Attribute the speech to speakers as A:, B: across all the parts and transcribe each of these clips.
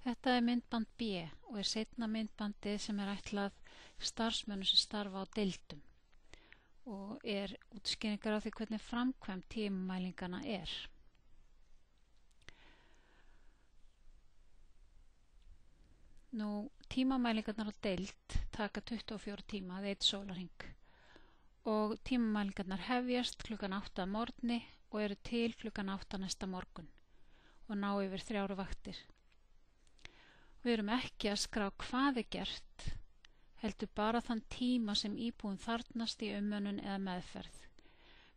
A: Þetta er myndband B og er seinna myndbandið sem er ætlað starfsmönnum sem starfa á deildum og er útskýringar á því hvernig framkvæmd tímamælingana er. Tímamælingarnar á deild taka 24 tíma eða 1 sólarhring og tímamælingarnar hefjast klukkan 8 að morgni og eru til klukkan 8 næsta morgun og ná yfir 3 vaktir. Við erum ekki að skrá hvað er gert, heldur bara þann tíma sem íbúinn þarfnast í umönnun eða meðferð.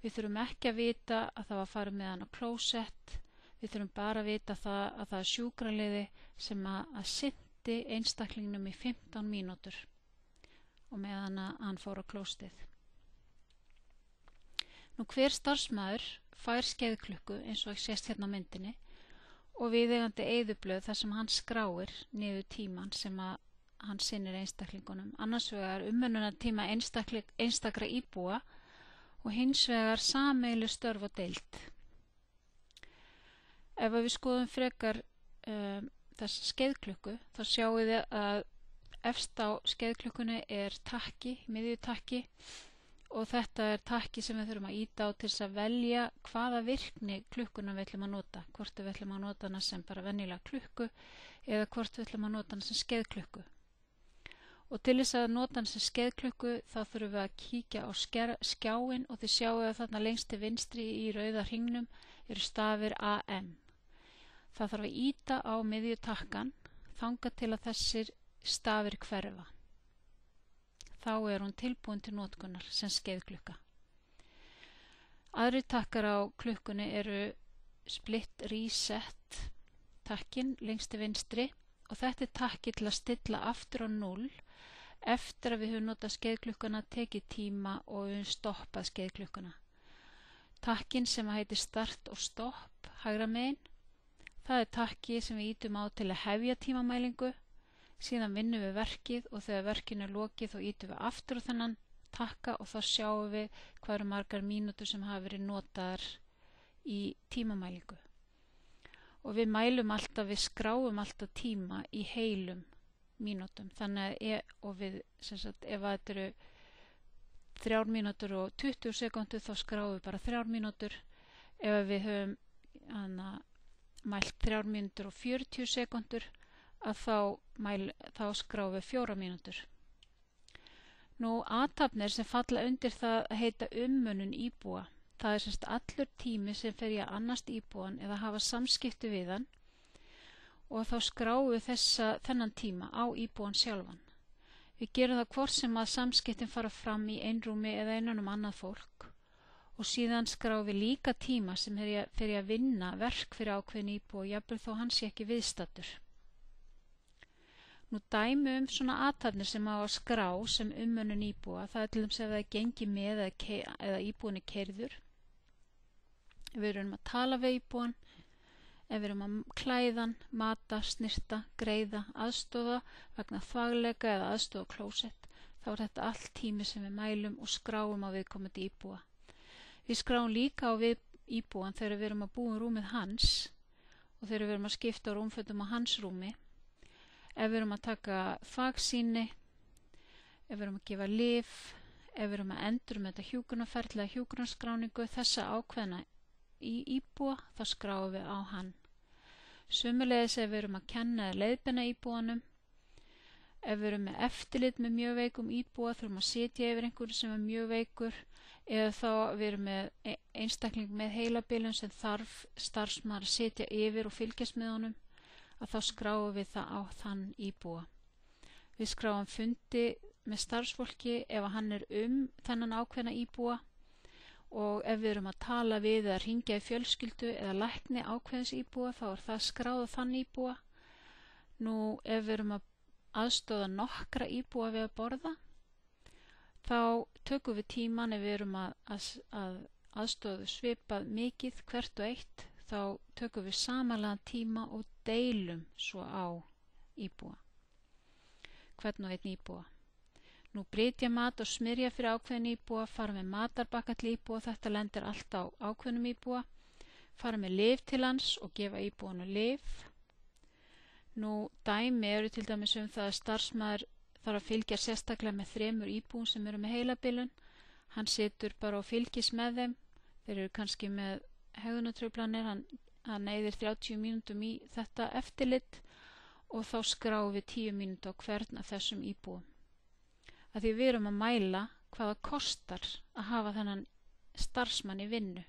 A: Við þurfum ekki að vita að það var farið með hann á klósett, við þurfum bara að vita að það er sjúkraliði sem að sinnti einstaklingnum í 15 mínútur og meðan hann fór á klóstið. Hver starfsmaður fær skeiðklukku eins og sést hérna á myndinni og viðeigandi eyðublöð þar sem hann skráir niður tíman sem að hann sinnir einstaklingunum. Annars vegar umönnunartíma einstakra íbúa og hins vegar sameiginleg störf og deild. Ef við skoðum frekar þessa skeiðklukku þá sjáum við að efst á skeiðklukkunni er takki, miðjutakki, og þetta er takki sem við þurfum að ýta á til þess að velja hvaða virkni klukkuna við ætlum að nota, hvort við ætlum að nota hana sem bara venjulega klukku eða hvort við ætlum að nota hana sem skeiðklukku. Og til þess að nota hana sem skeiðklukku þá þurfum við að kíkja á skjáinn og þið sjáu að þarna lengst til vinstri í rauða hringnum eru stafir AM. Það þarf að ýta á miðjutakkan þangað til að þessir stafir hverfa. Þá er hún tilbúin til notkunar sem skeiðklukka. Aðrir takkar á klukkunni eru split reset takkin lengst til vinstri og þetta er takki til að stilla aftur á 0 eftir að við höfum notað skeiðklukkuna, tekið tíma og við höfum stoppað skeiðklukkuna. Takkin sem heitir start og stopp hægra megin, það er takki sem við ýtum á til að hefja tímamælingu. Síðan vinnum við verkið og þegar verkinu er lokið þá ýtum við aftur á þennan takka og þá sjáum við hvað eru margar mínútur sem hafa verið notaðar í tímamælingu. Og við mælum alltaf, við skráum alltaf tíma í heilum mínútum. Þannig að ef þetta eru 3 mínútur og 20 sekúndur þá skráum við bara 3 mínútur. Ef við höfum mælt 3 mínútur og 40 sekúndur að þá skráum við 4 mínútur. Athafnir sem falla undir það að heita umönnun íbúa. Það er allur tími sem fer í að annast íbúan eða hafa samskipti við hann og þá skráum við þennan tíma á íbúan sjálfan. Við gerum það hvort sem að samskiptin fara fram í einrúmi eða innan annað fólk og síðan skráum við líka tíma sem fer í að vinna verk fyrir ákveðin íbúa og jafnvel þó hann sé ekki viðstaddur. Dæmi svona athafnir sem á að skrá sem umönnun íbúa, það er til dæmis ef það er gengið með eða íbúin er keyrður. Ef við erum að tala við íbúan, ef við erum að klæða hann, mata, snyrta, greiða, aðstoða vegna þvagleika eða aðstoða klósett, þá er þetta allt tími sem við mælum og skráum á viðkomandi íbúa. Við skráum líka á íbúan þegar við erum að búa rúmið hans og þegar við erum að skipta rúmfötum á hans rúmi. Ef við erum að taka þvagsýni, ef við erum að gefa lyf, ef við erum að endurmeta hjúkrunarferli eða hjúkrunarskráningu, þessa ákveðna í íbúa, þá skráum við á hann. Sömuleiðis ef við erum að kenna eða leiðbeina íbúanum, ef við erum með eftirlit með mjög veikum íbúa, þurfum að sitja yfir einhverju sem er mjög veikur, eða þá við erum með einstakling með heilabilun sem þarf starfsmaður að sitja yfir og fylgjast með honum, að þá skráum við það á þann íbúa. Við skráum fundi með starfsfólki ef hann er þennan ákveðna íbúa og ef við erum að tala við eða hringja í fjölskyldu eða lækni ákveðins íbúa þá er það skráð á þann íbúa. Ef við erum að aðstoða nokkra íbúa við að borða þá tökum við tíman ef við erum að aðstoða svipað mikið hvert og eitt þá tökum við samanlega tíma og deilum svo á íbúa, hvern og einn íbúa. Brytja mat og smyrja fyrir ákveðin íbúa, fara með matarbakka til íbúa, þetta lendir allt á ákveðnum íbúa, fara með lyf til hans og gefa íbúanu lyf, Nú, dæmi eru til dæmis það að starfsmaður þarf að fylgja sérstaklega með 3 íbúum sem eru með heilabilun. Hann situr bara og fylgist með þeim. Þeir eru kannski með hegðunartruflanir. Hann eyðir 30 mínútum í þetta eftirlit og þá skráum við 10 mínútur á hvern af þessum íbúum. Að því við erum að mæla hvað það kostar að hafa þennan starfsmann í vinnu.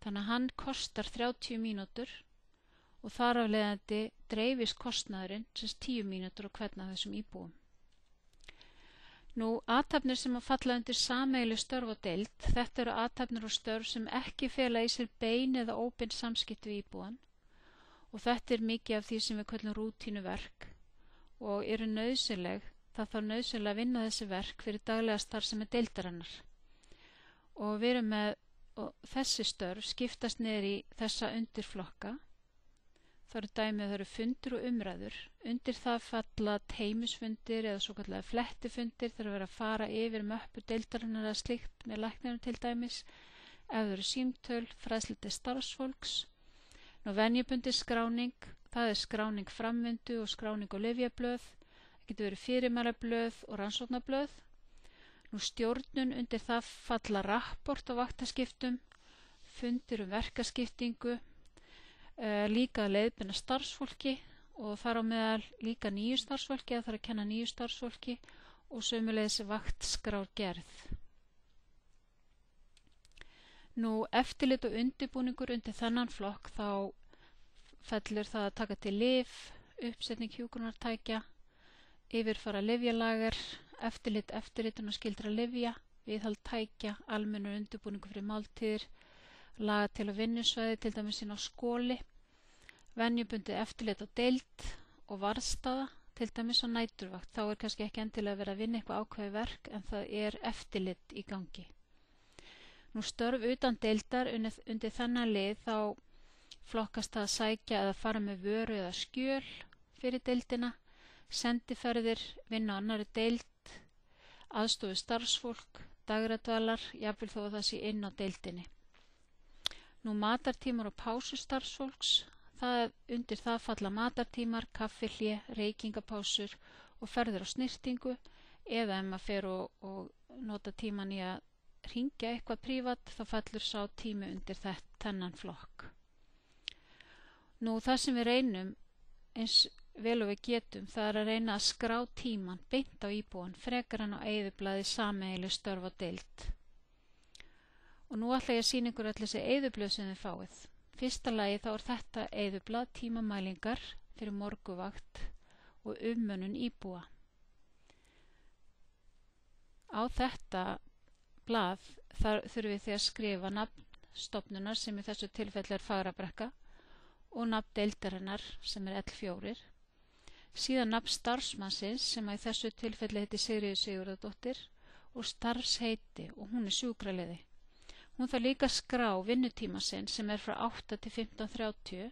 A: Þannig að hann kostar 30 mínútur og þar af leiðandi dreifist kostnaðurinn sem 10 mínútur á hvern af þessum íbúum. Nú, athafnir sem að falla undir sameiginleg störf og deild, þetta eru athafnir og störf sem ekki fela í sér bein eða óbein samskipti við íbúan og þetta er mikið af því sem við köllum rútínuverk og eru nauðsynleg, það þarf nauðsynlega að vinna þessi verk fyrir daglega starfsemi deildarinnar. Og við erum með, og þessi störf skiptast niður í þessa undirflokka. Það eru dæmið, það eru fundir og umræður. Undir það falla teymisfundir eða svo kallega flettifundir þegar verið að fara yfir möppu deildarinnar eða slíkt með læknum til dæmis. Ef það eru símtöl, fræðslu til starfsfólks. Nú, venjubundin skráning, það er skráning framvindu og skráning á lyfjablöð. Það getur verið fyrirmælablöð og rannsóknarblöð. Nú, stjórnun, undir það falla rapport á vaktaskiptum, fundir verkaskiptingu, líka að leiðbeina starfsfólki og þar á meðal líka nýju starfsfólki að það er að kenna nýju starfsfólki og sömuleiðis vaktskrárgerð. Nú, eftirlit og undirbúningur undir þennan flokk þá fellur það að taka til lyf, uppsetning hjúkrunartækja, yfirfara lyfjalager, eftirlitun og skyldra lyfja, viðhald tækja, almennur undirbúningur fyrir máltíðir, laga til á vinnusvæði, til dæmis inn á skóli, venjubundið eftirlit á deild og varðstaða, til dæmis á næturvakt. Þá er kannski ekki endilega verið að vinna eitthvað ákveðið verk en það er eftirlit í gangi. Nú, störf utan deildar undir þennan lið þá flokkast það að sækja eða fara með vöru eða skjöl fyrir deildina, sendiferðir, vinna á annarri deild, aðstofi starfsfólk, dagradvalar, jafnvel þó að það sé inn á deildinni. Nú, matartímar og pásu starfsfólks, undir það falla matartímar, kaffihlé, reykingapásur og ferðir á snyrtingu eða ef maður fer og nota tíman í að hringja eitthvað prívat þá fellur sá tími undir þennan flokk. Nú, það sem við reynum eins vel og við getum það er að reyna að skrá tíman beint á íbúan frekar en á eyðublaði sameiginleg störf og deild. Og nú ætla ég að sýna ykkur öll þessi eyðublöð sem þið fáið. Fyrsta lagi þá er þetta eyðublað tímamælingar fyrir morguvakt og umönnun íbúa. Á þetta blað þurfum við því að skrifa nafn stofnunar sem í þessu tilfelli er Fagrabrekka og nafn deildarinnar sem er L4. Síðan nafn starfsmannsins sem í þessu tilfelli heiti Sigríður Sigurðardóttir og starfsheiti og hún er sjúkraliði. Hún þarf líka að skrá vinnutíma sinn sem er frá 8 til 15:30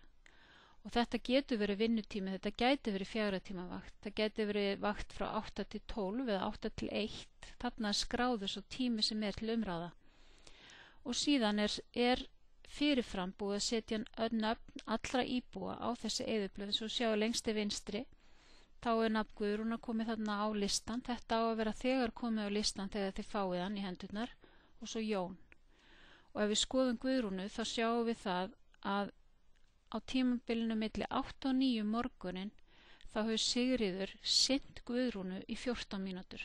A: og þetta getur verið vinnutími, þetta gæti verið 4 tíma vakt, það gæti verið vakt frá 8 til 12 eða 8 til 1, þarna skráður svo tími sem er til umráða. Og síðan er fyrirfram búið að setja nöfn allra íbúa á þessi eyðublöð, svo sjáu lengst til vinstri, þá er nafn Guðrúnar komið þarna á listan, þetta á að vera þegar komið á listan þegar þið fáið hann í hendurnar og svo Jón. Og ef við skoðum Guðrúnu þá sjáum við það að á tímabilinu milli 8 og 9 morgunin þá hefur Sigríður sinnt Guðrúnu í 14 mínútur.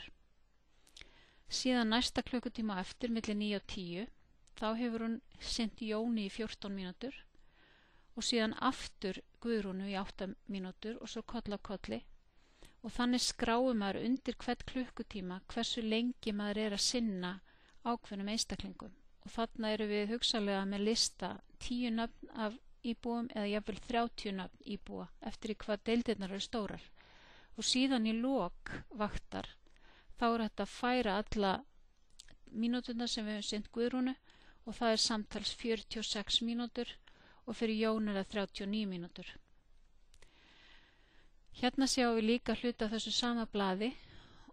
A: Síðan næsta klukkutíma eftir milli 9 og 10 þá hefur hún sinnt Jóni í 14 mínútur og síðan aftur Guðrúnu í 8 mínútur og svo koll á kolli og þannig skráum maður undir hvern klukkutíma hversu lengi maður er að sinna ákveðnum einstaklingum. Og þarna eru við hugsanlega með lista 10 nöfn af íbúum eða jafnvel 30 nöfn íbúa eftir í hvað deildirnar eru stórar. Og síðan í lok vaktar þá er þetta að færa alla mínúturna sem við höfum sinnt Guðrúnu og það er samtals 46 mínútur og fyrir Jón er það 39 mínútur. Hérna sjáum við líka hluta þessu sama blaði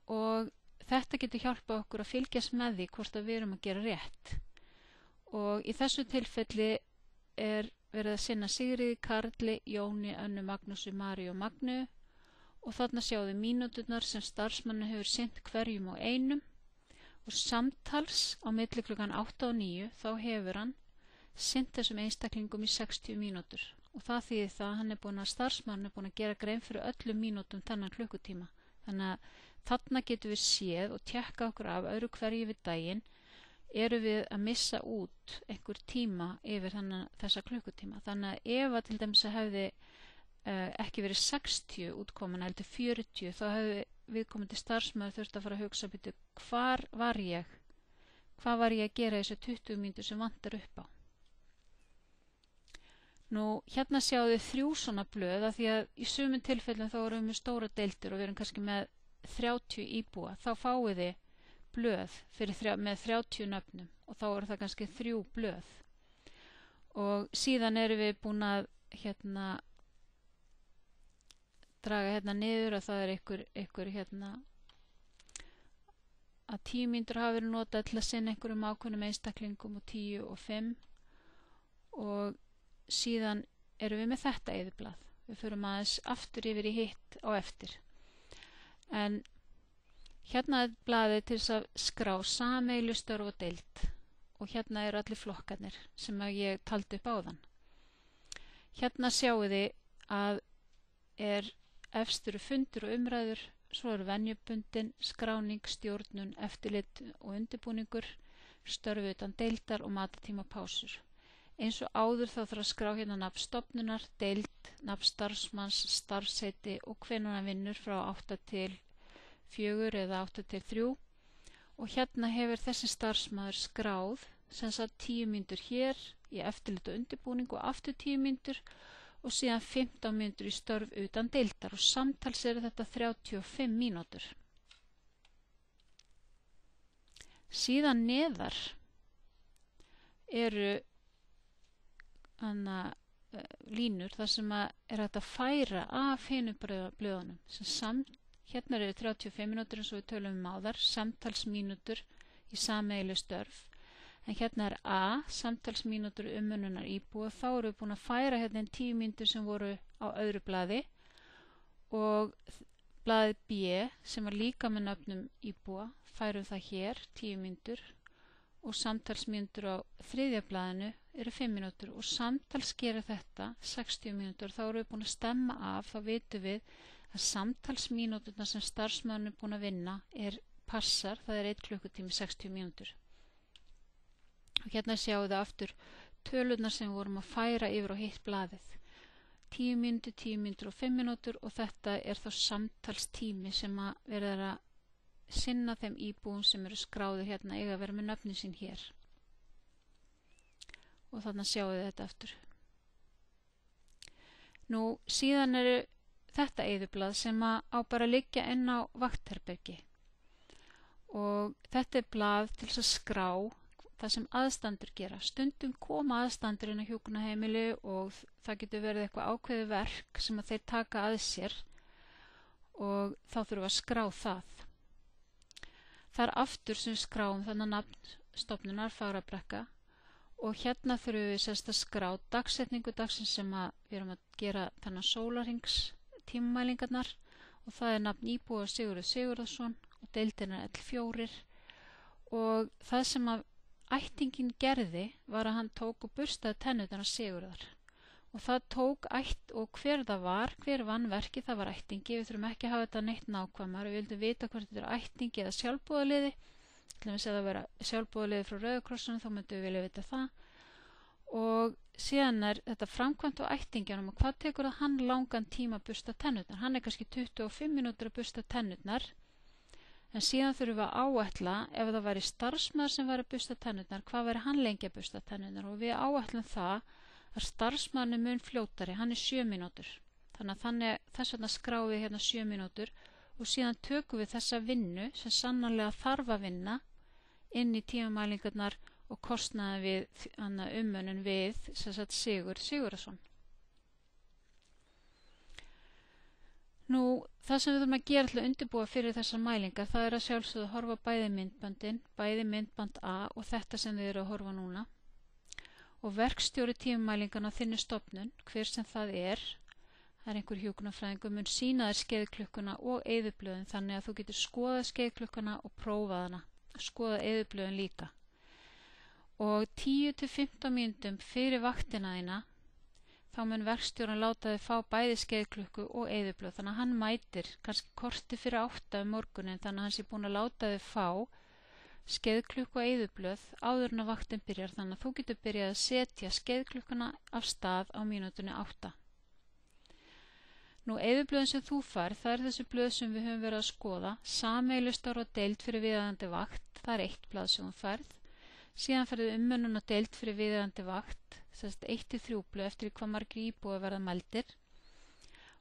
A: og þetta getur hjálpað okkur að fylgjast með því hvort að við erum að gera rétt. Og í þessu tilfelli er verið að sinna Sigríði, Karli, Jóni, Önnu, Magnúsi, Maríu og Magnu og þarna sjáðu mínúturnar sem starfsmannu hefur sinnt hverjum og einum og samtals á milli klukkan 8 og 9 þá hefur hann sinnt þessum einstaklingum í 60 mínútur og það þýðir það að starfsmann er búin að gera grein fyrir öllum mínútum þennan klukkutíma. Þannig að þarna getum við séð og tjekka okkur af öðru hverju við daginn eru við að missa út einhver tíma yfir þessa klukkutíma. Þannig að ef að til dæmis að hefði ekki verið 60 útkomin heldur 40 þá hefði viðkomandi starfsmaður þurft að fara að hugsa býtu hvað var ég að gera þessu 20 mínútur sem vantar upp á. Nú hérna sjáðu þið 3 svona blöð af því að í sumum tilfellum þá erum við með stóra deildir og við erum kannski með 30 íbúa þá fáið þið blöð með 30 nöfnum og þá eru það kannski 3 blöð og síðan erum við búin að draga niður að það er einhver að 10 mínútur hafa verið notað til að sinna einhverjum ákveðnum einstaklingum og 10 og 5 og síðan erum við með þetta eyðublað. Við förum aðeins aftur yfir í hitt á eftir. En hérna er blaðið til þess að skrá sameiginleg störf og deild og hérna eru allir flokkarnir sem ég taldi upp áðan. Hérna sjáu þið að efst eru fundur og umræður, svo eru venjubundin, skráning, stjórnun, eftirlit og undirbúningur, störf utan deildar og matatíma pásur. Eins og áður þá þarf að skrá hérna nafn stofnunar, deild, nafn starfsmanns, starfsheiti og hvenær hann vinnur frá 8 til 4 eða 8 til 3 og hérna hefur þessi starfsmaður skráð sem sagt 10 mínútur hér í eftirlit og undirbúning og aftur 10 mínútur og síðan 15 mínútur í störf utan deildar og samtals eru þetta 35 mínútur. Síðan neðar eru línur þar sem er hægt að færa af hinum blöðunum. Hérna eru 35 mínútur eins og við tölum áðar, samtalsmínútur í sameiginleg störf. En hérna er A, samtalsmínútur umönnunar íbúa. Þá eru við búin að færa hérna 10 mínútur sem voru á öðru blaði og blaðið B sem var líka með nöfnum íbúa. Færum það hér, 10 mínútur og samtalsmínútur á þriðja blaðinu eru 5 mínútur og samtals gerir þetta 60 mínútur. Þá erum við búin að stemma af, þá vitum við að samtalsmínúturna sem starfsmaðurinn er búin að vinna passar, það er 1 klukkutími 60 mínútur. Og hérna sjáum við aftur tölurnar sem við vorum að færa yfir á hitt blaðið. 10 mínútur, 10 mínútur og 5 mínútur og þetta er þá samtalstími sem að verða að sinna þeim íbúum sem eru skráðir hérna eiga að vera með nöfnin sín hér. Og þannig sjáum við þetta aftur. Nú síðan eru þetta eyðublað sem á bara að liggja inn á vaktherbergi og þetta er blað til að skrá það sem aðstandur gera. Stundum koma aðstandur inn á hjúkrunarheimili og það getur verið eitthvað ákveðið verk sem að þeir taka að sér og þá þurfum við að skrá það. Það er aftur sem skráum þannig nafn stofnunar Fagrabrekka og hérna þurfum við sérst að skrá dagsetningu dagsins sem við erum að gera þannig sólarhrings tímamælingarnar og það er nafn íbúa Sigurður Sigurðarsson og deildin er L4 og það sem að ættingin gerði var að hann tók og burstaði tennurnar af Sigurðar og það tók ætt og hver það var, hver vann verkið, það var ættingi. Við þurfum ekki að hafa þetta neitt nákvæmar, við vildum vita hvort þetta er ættingi eða sjálfboðaliði. Til dæmis ef það vera sjálfboðaliði frá Rauða krossinum þá myndum við vilja vita það. Og síðan er þetta framkvæmt á ættingjanum og hvað tekur það hann langan tíma að bursta tennurnar? Hann er kannski 25 mínútur að bursta tennurnar en síðan þurfum við að áætla ef það væri starfsmaður sem væri að bursta tennurnar, hvað væri hann lengi að bursta tennurnar og við áætlum það að starfsmaðurinn er mun fljótari, hann er 7 mínútur. Þannig að þess vegna skráum við hérna 7 mínútur og síðan tökum við þessa vinnu sem sannarlega þarf að vinna inn í tímamælingarnar og kostnaði við umönnun við Sigurð Sigurðarsson. Nú, það sem við þurfum að gera til að undirbúa fyrir þessar mælingar, það er að sjálfsögðu að horfa bæði myndband A og þetta sem þið eru að horfa núna. og verkstjóri tímamælinganna á þinni stofnun, hver sem það er einhver hjúkrunarfræðingur, mun sýna þér skeiðklukkuna og eyðublöðin þannig að þú getur skoðað skeiðklukkuna og prófað hana, skoðað eyðublöðin líka. Og 10-15 mínútum fyrir vaktina þína þá mun verkstjóran láta þig fá bæði skeiðklukku og eyðublöð, þannig að hann mætir kannski korti fyrir 8 morgunin, þannig að hann sé búinn að láta þig fá skeiðklukku og eyðublöð áður en að vaktin byrjar, þannig að þú getur byrjað að setja skeiðklukkuna af stað á mínútunni 8. Nú, eyðublöðin sem þú færð, það er þessi blöð sem við höfum verið að skoða, sameiginleg stóra deild fyrir viðeigandi vakt, það er 1 blað sem þú færð, síðan færðu umönnun og deild fyrir viðeigandi vakt, 1-3 blöð eftir hvað margir íbúar verða mældir,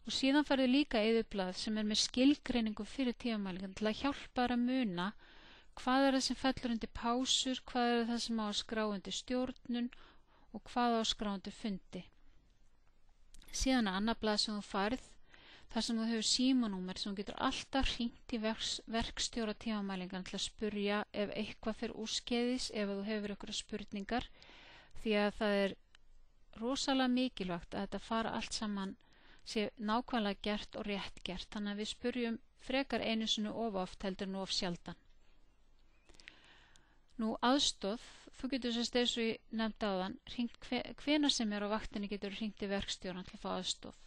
A: og síðan færðu líka eyðublað sem er með skilgreiningu fyrir tímamælingan til að hjálpa þér að muna hvað er það sem fellur undir pásur, hvað er það sem á að skrá undir stjórnun og hvað á að skrá undir fundi. Síðan er annað blað sem þú færð, þar sem þú hefur símanúmer sem þú getur alltaf hringt í verkstjóra tímamælingan til að spurja ef eitthvað fer úrskeiðis, ef þú hefur einhverjar spurningar, því að það er rosalega mikilvægt að þetta fara allt saman sé nákvæmlega gert og rétt gert, þannig að við spurjum frekar einu sinni of oft heldur en of sjaldan. Nú, aðstoð, þú getur eins og ég nefndi áðan, hvenær sem er á vaktinni getur hringt í verkstjóran til að fá aðstoð.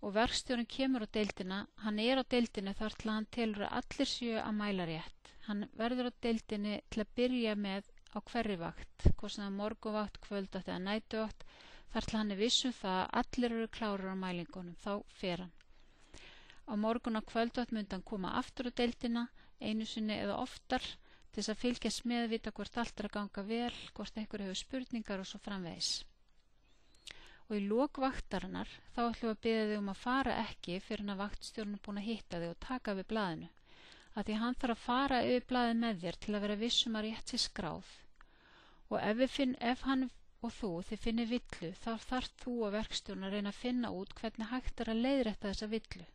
A: Og verkstjóran kemur á deildina, hann er á deildinni þar til hann telur að allir séu að mæla rétt. Hann verður á deildinni til að byrja með á hverri vakt, hvort sem það er morgunvakt, kvöldvakt eða nætuvakt, þar til hann er viss það að allir eru klárir á mælingunum, þá fer hann. Á morgun og kvöldvakt myndi hann koma aftur á deildina, einu sinni eða oftar, til þess að fylgjast með, vita hvort allt er að ganga vel, hvort einhver hefur spurningar og svo framvegis. Og í lok vaktarinnar þá ætlum við að biðja þig að fara ekki fyrir en að vaktstjórinn er búinn að hitta þig og taka við blaðinu, af því hann þarf að fara yfir blaðið með þér til að vera viss að rétt sé skráð. Og ef hann og þið finnir villu, þá þarf þú og verkstjórinn að reyna að finna út hvernig hægt er að leiðrétta þessa villu.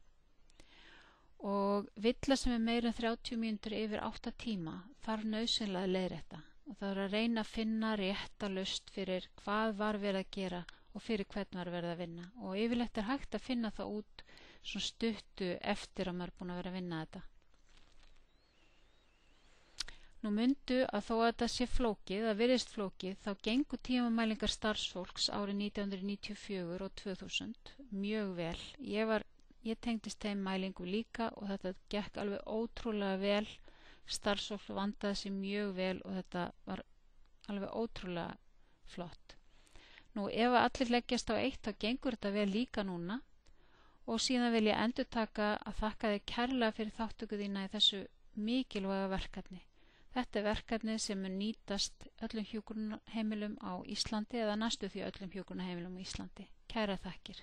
A: Og villa sem er meira en 30 mínútur yfir 8 tíma þarf nauðsynlega að leiðrétta og það er að reyna að finna rétta lausn fyrir hvað var verið að gera og fyrir hvern var verið að vinna, og yfirleitt er hægt að finna það út svona stuttu eftir að maður er búin að vera að vinna þetta. Nú mundu að þó að þetta sé flókið, að virðist flókið, þá gengu tímamælingar starfsfólks árið 1994 og 2000 mjög vel. Ég tengdist þeim mælingum líka og þetta gekk alveg ótrúlega vel, starfsfólk vandaði sig mjög vel og þetta var alveg ótrúlega flott. Nú, ef allir leggjast á eitt þá gengur þetta vel líka núna, og síðan vil ég endurtaka að þakka þig kærlega fyrir þáttöku þína í þessu mikilvæga verkefni. Þetta er verkefni sem mun nýtast öllum hjúkrunarheimilum á Íslandi eða næstu því öllum hjúkrunarheimilum á Íslandi. Kærar þakkir.